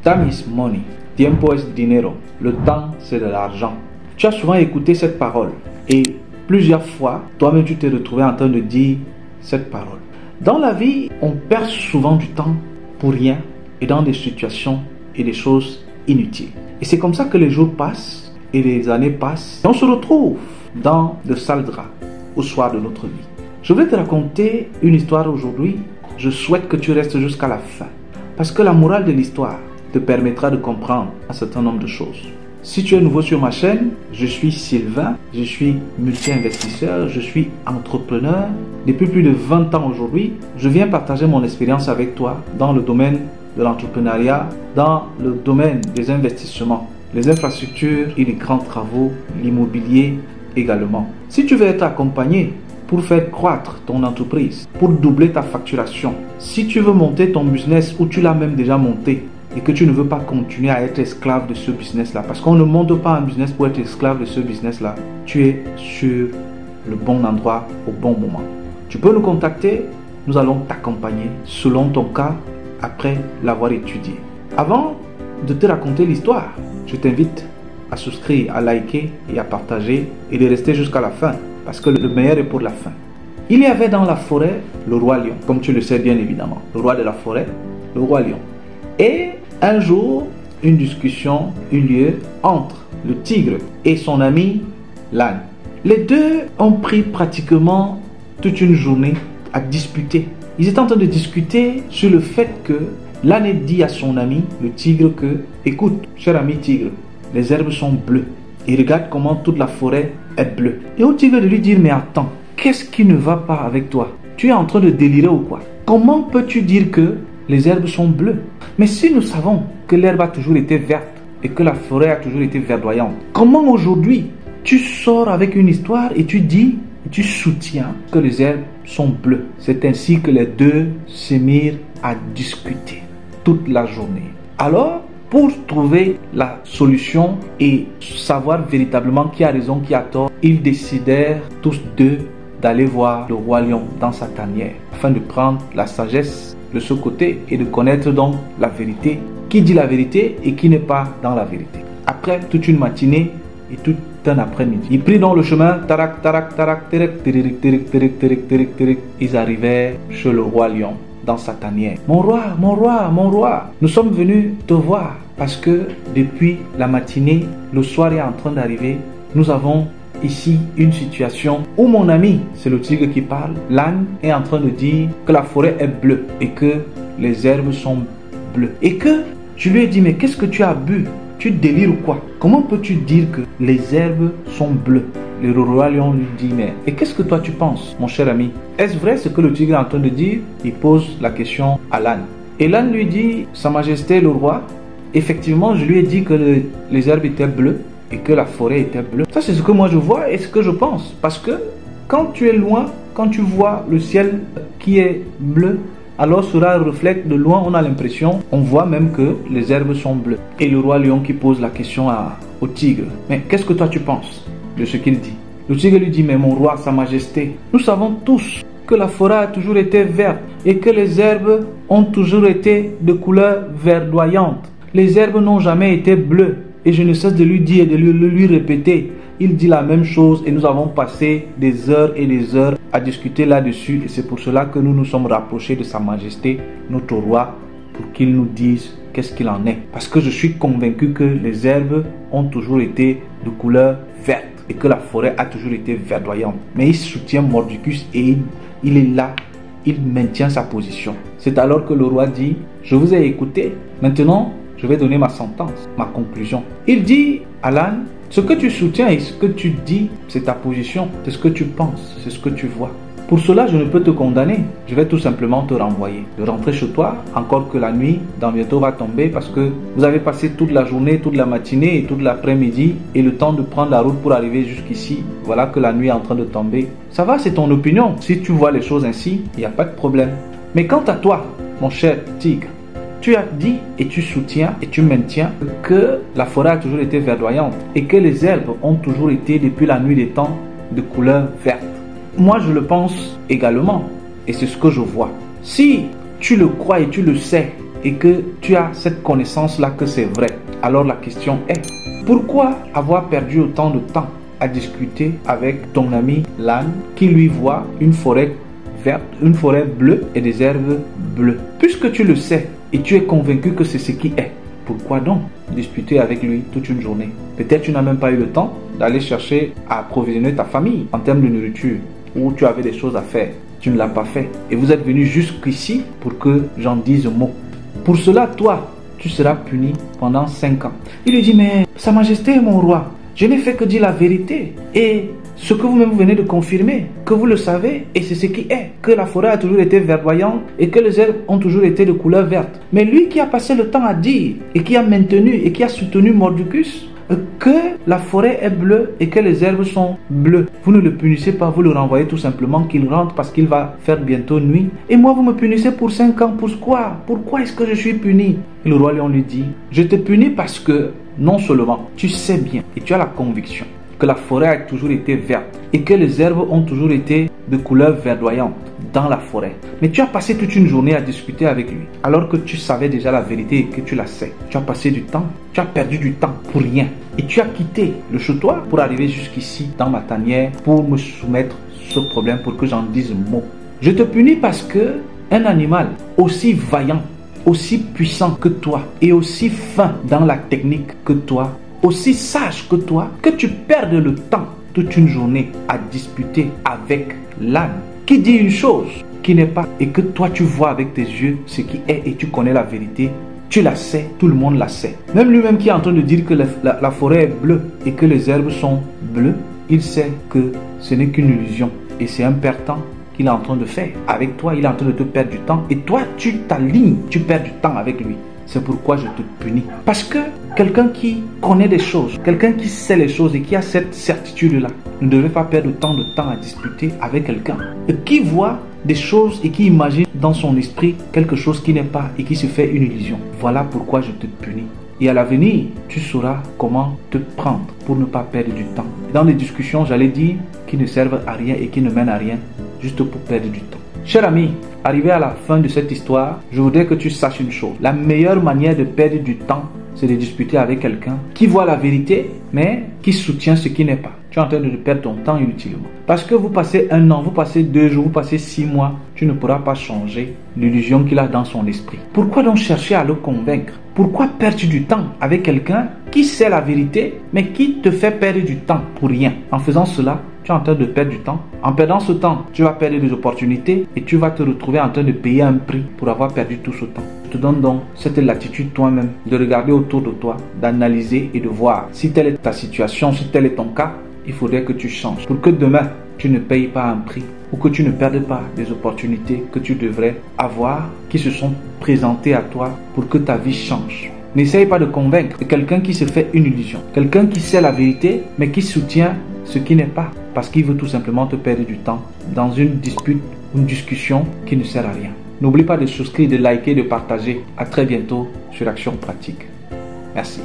Time is money. Tiempo es dinero. Le temps, c'est de l'argent. Tu as souvent écouté cette parole et plusieurs fois, toi-même, tu t'es retrouvé en train de dire cette parole. Dans la vie, on perd souvent du temps pour rien et dans des situations et des choses inutiles. Et c'est comme ça que les jours passent et les années passent et on se retrouve dans de sales draps au soir de notre vie. Je vais te raconter une histoire aujourd'hui. Je souhaite que tu restes jusqu'à la fin parce que la morale de l'histoire te permettra de comprendre un certain nombre de choses. Si tu es nouveau sur ma chaîne, je suis Sylvain, je suis multi-investisseur, je suis entrepreneur. Depuis plus de 20 ans aujourd'hui, je viens partager mon expérience avec toi dans le domaine de l'entrepreneuriat, dans le domaine des investissements, les infrastructures et les grands travaux, l'immobilier également. Si tu veux être accompagné pour faire croître ton entreprise, pour doubler ta facturation, si tu veux monter ton business ou tu l'as même déjà monté, et que tu ne veux pas continuer à être esclave de ce business-là, parce qu'on ne monte pas un business pour être esclave de ce business-là, tu es sur le bon endroit au bon moment. Tu peux nous contacter, nous allons t'accompagner selon ton cas après l'avoir étudié. Avant de te raconter l'histoire, je t'invite à souscrire, à liker et à partager et de rester jusqu'à la fin, parce que le meilleur est pour la fin. Il y avait dans la forêt le roi lion, comme tu le sais bien évidemment, le roi de la forêt, le roi lion. Et un jour, une discussion eut lieu entre le tigre et son ami l'âne. Les deux ont pris pratiquement toute une journée à discuter. Ils étaient en train de discuter sur le fait que l'âne dit à son ami, le tigre, que « Écoute, cher ami tigre, les herbes sont bleues. Et regarde comment toute la forêt est bleue. » Et au tigre de lui dire « Mais attends, qu'est-ce qui ne va pas avec toi? Tu es en train de délirer ou quoi? Comment peux-tu dire que les herbes sont bleues? Mais si nous savons que l'herbe a toujours été verte et que la forêt a toujours été verdoyante, comment aujourd'hui tu sors avec une histoire et tu dis, et tu soutiens que les herbes sont bleues? C'est ainsi que les deux se mirent à discuter toute la journée. Alors, pour trouver la solution et savoir véritablement qui a raison, qui a tort, ils décidèrent tous deux d'aller voir le roi lion dans sa tanière afin de prendre la sagesse de ce côté et de connaître donc la vérité, qui dit la vérité et qui n'est pas dans la vérité. Après toute une matinée et tout un après-midi, ils prirent donc le chemin, tarak, tarak, tarak, tarak, tarak, tarak, tarak, tarak, tarak, tarak. Ils arrivèrent chez le roi lion dans sa tanière. Mon roi, mon roi, mon roi, nous sommes venus te voir parce que depuis la matinée, le soir est en train d'arriver. Nous avons ici une situation où mon ami, c'est le tigre qui parle, l'âne est en train de dire que la forêt est bleue et que les herbes sont bleues. Et que je lui ai dit, mais qu'est-ce que tu as bu? Tu délires ou quoi? Comment peux-tu dire que les herbes sont bleues? Le roi lion lui dit, mais et qu'est-ce que toi tu penses, mon cher ami? Est-ce vrai ce que le tigre est en train de dire? Il pose la question à l'âne. Et l'âne lui dit, Sa Majesté le roi, effectivement je lui ai dit que les herbes étaient bleues et que la forêt était bleue. Ça, c'est ce que moi je vois et ce que je pense. Parce que quand tu es loin, quand tu vois le ciel qui est bleu, alors cela reflète de loin, on a l'impression, on voit même que les herbes sont bleues. Et le roi lion qui pose la question au tigre, mais qu'est-ce que toi tu penses de ce qu'il dit? Le tigre lui dit, mais mon roi, Sa Majesté, nous savons tous que la forêt a toujours été verte et que les herbes ont toujours été de couleur verdoyante. Les herbes n'ont jamais été bleues. Et je ne cesse de lui dire et de lui répéter. Il dit la même chose et nous avons passé des heures et des heures à discuter là-dessus. Et c'est pour cela que nous nous sommes rapprochés de Sa Majesté, notre roi, pour qu'il nous dise qu'est-ce qu'il en est. Parce que je suis convaincu que les herbes ont toujours été de couleur verte et que la forêt a toujours été verdoyante. Mais il soutient Mordicus et il est là, il maintient sa position. C'est alors que le roi dit, je vous ai écouté, maintenant je vais donner ma sentence, ma conclusion. Il dit à l'âne, ce que tu soutiens et ce que tu dis, c'est ta position, c'est ce que tu penses, c'est ce que tu vois. Pour cela, je ne peux te condamner. Je vais tout simplement te renvoyer. De rentrer chez toi, encore que la nuit, dans bientôt va tomber parce que vous avez passé toute la journée, toute la matinée et toute l'après-midi et le temps de prendre la route pour arriver jusqu'ici. Voilà que la nuit est en train de tomber. Ça va, c'est ton opinion. Si tu vois les choses ainsi, il n'y a pas de problème. Mais quant à toi, mon cher tigre, tu as dit et tu soutiens et tu maintiens que la forêt a toujours été verdoyante et que les herbes ont toujours été, depuis la nuit des temps, de couleur verte. Moi, je le pense également et c'est ce que je vois. Si tu le crois et tu le sais et que tu as cette connaissance-là que c'est vrai, alors la question est, pourquoi avoir perdu autant de temps à discuter avec ton ami l'âne qui lui voit une forêt verte, une forêt bleue et des herbes bleues? Puisque tu le sais et tu es convaincu que c'est ce qui est, pourquoi donc discuter avec lui toute une journée? Peut-être tu n'as même pas eu le temps d'aller chercher à approvisionner ta famille en termes de nourriture, ou tu avais des choses à faire, tu ne l'as pas fait. Et vous êtes venu jusqu'ici pour que j'en dise un mot. Pour cela, toi, tu seras puni pendant 5 ans. Il lui dit, mais Sa Majesté mon roi, je n'ai fait que dire la vérité. Et ce que vous-même venez de confirmer, que vous le savez, et c'est ce qui est, que la forêt a toujours été verdoyante et que les herbes ont toujours été de couleur verte. Mais lui qui a passé le temps à dire et qui a maintenu et qui a soutenu Mordicus que la forêt est bleue et que les herbes sont bleues, vous ne le punissez pas, vous le renvoyez tout simplement qu'il rentre parce qu'il va faire bientôt nuit. Et moi vous me punissez pour 5 ans, pour quoi? Pourquoi est-ce que je suis puni? Et le roi lion lui dit, je te punis parce que non seulement tu sais bien et tu as la conviction que la forêt a toujours été verte et que les herbes ont toujours été de couleur verdoyante dans la forêt. Mais tu as passé toute une journée à discuter avec lui alors que tu savais déjà la vérité et que tu la sais. Tu as passé du temps, tu as perdu du temps pour rien. Et tu as quitté le chez-toi pour arriver jusqu'ici dans ma tanière pour me soumettre ce problème pour que j'en dise un mot. Je te punis parce que un animal aussi vaillant, aussi puissant que toi et aussi fin dans la technique que toi, aussi sage que toi, que tu perdes le temps toute une journée à disputer avec l'âne qui dit une chose qui n'est pas et que toi tu vois avec tes yeux ce qui est et tu connais la vérité, tu la sais, tout le monde la sait. Même lui-même qui est en train de dire que la forêt est bleue et que les herbes sont bleues, il sait que ce n'est qu'une illusion et c'est un perd temps qu'il est en train de faire. Avec toi, il est en train de te perdre du temps et toi tu t'alignes, tu perds du temps avec lui. C'est pourquoi je te punis. Parce que quelqu'un qui connaît des choses, quelqu'un qui sait les choses et qui a cette certitude-là, ne devait pas perdre tant de temps à discuter avec quelqu'un qui voit des choses et qui imagine dans son esprit quelque chose qui n'est pas et qui se fait une illusion. Voilà pourquoi je te punis. Et à l'avenir, tu sauras comment te prendre pour ne pas perdre du temps. Dans les discussions, j'allais dire, qui ne servent à rien et qui ne mènent à rien, juste pour perdre du temps. Cher ami, arrivé à la fin de cette histoire, je voudrais que tu saches une chose. La meilleure manière de perdre du temps, c'est de discuter avec quelqu'un qui voit la vérité, mais qui soutient ce qui n'est pas. Tu es en train de perdre ton temps inutilement. Parce que vous passez 1 an, vous passez 2 jours, vous passez 6 mois, tu ne pourras pas changer l'illusion qu'il a dans son esprit. Pourquoi donc chercher à le convaincre? Pourquoi perdre du temps avec quelqu'un qui sait la vérité, mais qui te fait perdre du temps pour rien? En faisant cela, tu es en train de perdre du temps. En perdant ce temps, tu vas perdre des opportunités et tu vas te retrouver en train de payer un prix pour avoir perdu tout ce temps. Je te donne donc cette latitude toi-même de regarder autour de toi, d'analyser et de voir si telle est ta situation, si tel est ton cas, il faudrait que tu changes pour que demain, tu ne payes pas un prix ou que tu ne perdes pas des opportunités que tu devrais avoir qui se sont présentées à toi pour que ta vie change. N'essaye pas de convaincre quelqu'un qui se fait une illusion, quelqu'un qui sait la vérité mais qui soutient ce qui n'est pas parce qu'il veut tout simplement te perdre du temps dans une dispute, une discussion qui ne sert à rien. N'oublie pas de souscrire, de liker, de partager. À très bientôt sur Action Pratique. Merci.